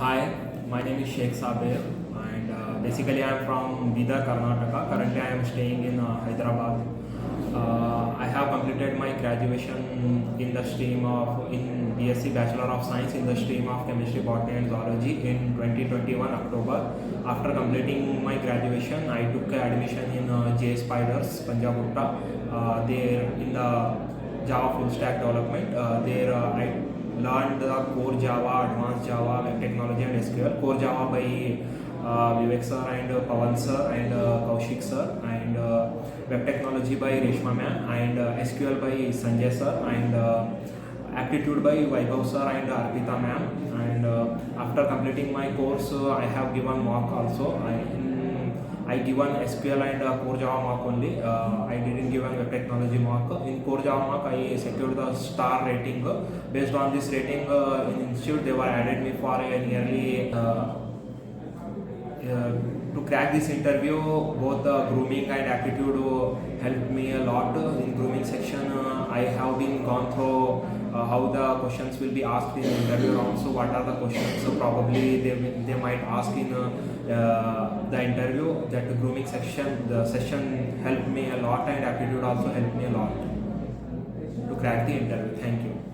Hi, my name is SHAIK SABER and basically I am from Bidar, Karnataka. Currently I am staying in Hyderabad. I have completed my graduation in the stream of BSc Bachelor of Science in the stream of Chemistry, Botany and Zoology in 2021 October. After completing my graduation, I took admission in Jspiders, Punjagutta. There in the Java full stack development. There I learned the core Java, advanced Java, web technology and SQL. Core Java by Vivek sir and Pawan sir and Kaushik sir, and web technology by Reshma ma'am, and SQL by Sanjay sir, and aptitude by Vaibhav sir and Arpita ma'am. And after completing my course, I have given mock also. I given SQL and core Java mock only. I didn't give a technology mock. In core Java mock, I secured the star rating. Based on this rating, in institute they were added me for a nearly to crack this interview. Both the grooming and aptitude helped me a lot. In grooming section, I have been gone through how the questions will be asked in the interview round. So what are the questions? So probably they might ask in the interview. That grooming section, the session helped me a lot, and aptitude also helped me a lot to crack the interview. Thank you.